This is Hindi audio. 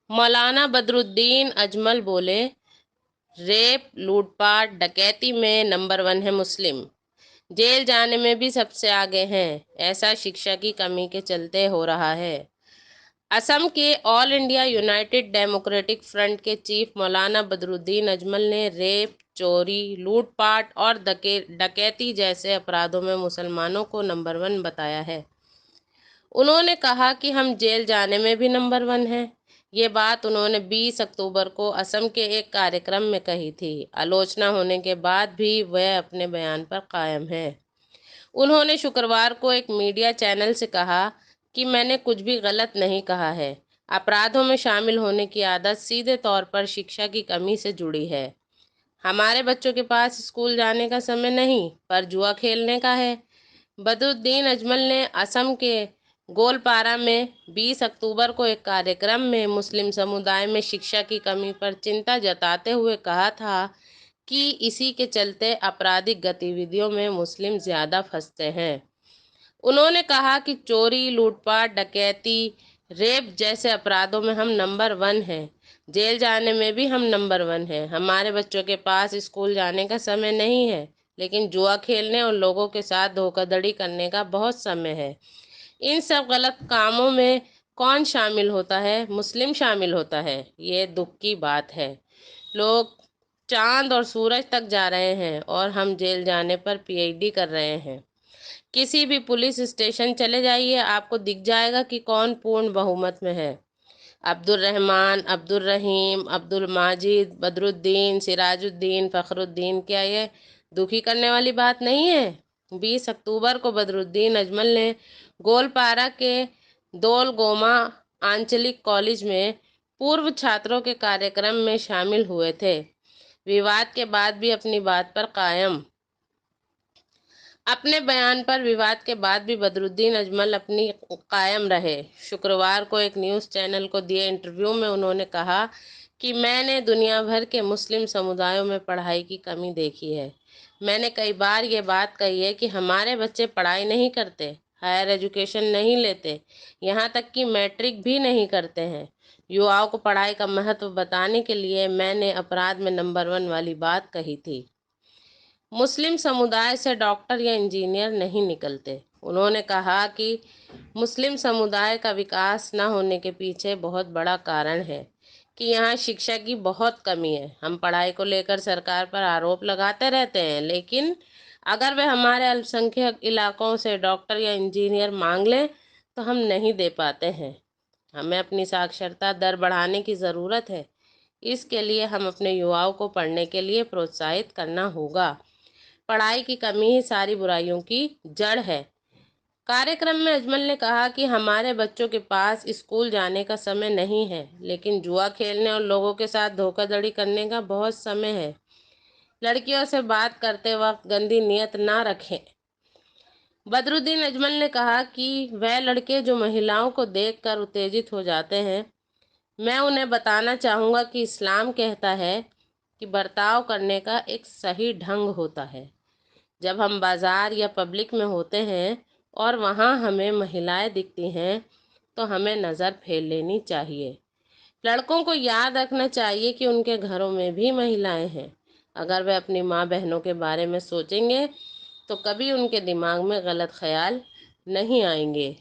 मौलाना बदरुद्दीन अजमल बोले, रेप, लूटपाट, डकैती में नंबर 1 है मुस्लिम। जेल जाने में भी सबसे आगे हैं। ऐसा शिक्षा की कमी के चलते हो रहा है। असम के all India United democratic front के चीफ मौलाना बदरुद्दीन अजमल ने रेप, चोरी, लूटपाट और डकैती जैसे अपराधों में मुसलमानों को नंबर 1 बताया है। उन्होंने कहा कि हम जेल जाने में भी नंबर 1 हैं। ये बात उन्होंने 20 अक्टूबर को असम के एक कार्यक्रम में कही थी। आलोचना होने के बाद भी वह अपने बयान पर कायम है। उन्होंने शुक्रवार को एक मीडिया चैनल से कहा कि मैंने कुछ भी गलत नहीं कहा है। अपराधों में शामिल होने की आदत सीधे तौर पर शिक्षा की कमी से जुड़ी है। हमारे बच्चों के पास स्कूल जाने का समय नहीं, पर जुआ खेलने का है। बदरुद्दीन अजमल ने असम के गोलपारा में 20 अक्टूबर को एक कार्यक्रम में मुस्लिम समुदाय में शिक्षा की कमी पर चिंता जताते हुए कहा था कि इसी के चलते आपराधिक गतिविधियों में मुस्लिम ज़्यादा फंसते हैं। उन्होंने कहा कि चोरी, लूटपाट, डकैती, रेप जैसे अपराधों में हम नंबर 1 हैं। जेल जाने में भी हम नंबर 1 हैं। हमारे बच्चों के पास स्कूल जाने का समय नहीं है, लेकिन जुआ खेलने और लोगों के साथ धोखाधड़ी करने का बहुत समय है। इन सब गलत कामों में कौन शामिल होता है? मुस्लिम शामिल होता है। ये दुख की बात है। लोग चांद और सूरज तक जा रहे हैं और हम जेल जाने पर पीएचडी कर रहे हैं। किसी भी पुलिस स्टेशन चले जाइए, आपको दिख जाएगा कि कौन पूर्ण बहुमत में है। अब्दुल रहमान, अब्दुल रहीम, अब्दुल माजिद, बदरुद्दीन, सिराजुद्दीन, फखरुद्दीन, क्या ये दुखी करने वाली बात नहीं है? 20 अक्टूबर को बदरुद्दीन अजमल ने गोलपारा के दोलगोमा आंचलिक कॉलेज में पूर्व छात्रों के कार्यक्रम में शामिल हुए थे। विवाद के बाद भी अपनी बात पर कायम। अपने बयान पर विवाद के बाद भी बदरुद्दीन अजमल अपनी कायम रहे। शुक्रवार को एक न्यूज़ चैनल को दिए इंटरव्यू में उन्होंने कहा कि मैंने दुनिया भर के मुस्लिम समुदायों में पढ़ाई की कमी देखी है। मैंने कई बार ये बात कही है कि हमारे बच्चे पढ़ाई नहीं करते, हायर एजुकेशन नहीं लेते, यहाँ तक कि मैट्रिक भी नहीं करते हैं। युवाओं को पढ़ाई का महत्व बताने के लिए मैंने अपराध में नंबर 1 वाली बात कही थी। मुस्लिम समुदाय से डॉक्टर या इंजीनियर नहीं निकलते। उन्होंने कहा कि मुस्लिम समुदाय का विकास न होने के पीछे बहुत बड़ा कारण है कि यहाँ शिक्षा की बहुत कमी है। हम पढ़ाई को लेकर सरकार पर आरोप लगाते रहते हैं, लेकिन अगर वे हमारे अल्पसंख्यक इलाकों से डॉक्टर या इंजीनियर मांग लें तो हम नहीं दे पाते हैं। हमें अपनी साक्षरता दर बढ़ाने की ज़रूरत है। इसके लिए हम अपने युवाओं को पढ़ने के लिए प्रोत्साहित करना होगा। पढ़ाई की कमी ही सारी बुराइयों की जड़ है। कार्यक्रम में अजमल ने कहा कि हमारे बच्चों के पास स्कूल जाने का समय नहीं है, लेकिन जुआ खेलने और लोगों के साथ धोखाधड़ी करने का बहुत समय है। लड़कियों से बात करते वक्त गंदी नीयत ना रखें। बदरुद्दीन अजमल ने कहा कि वह लड़के जो महिलाओं को देखकर उत्तेजित हो जाते हैं, मैं उन्हें बताना चाहूँगा कि इस्लाम कहता है कि बर्ताव करने का एक सही ढंग होता है। जब हम बाज़ार या पब्लिक में होते हैं और वहाँ हमें महिलाएं दिखती हैं तो हमें नज़र फेर लेनी चाहिए। लड़कों को याद रखना चाहिए कि उनके घरों में भी महिलाएं हैं। अगर वे अपनी माँ बहनों के बारे में सोचेंगे तो कभी उनके दिमाग में गलत ख्याल नहीं आएंगे।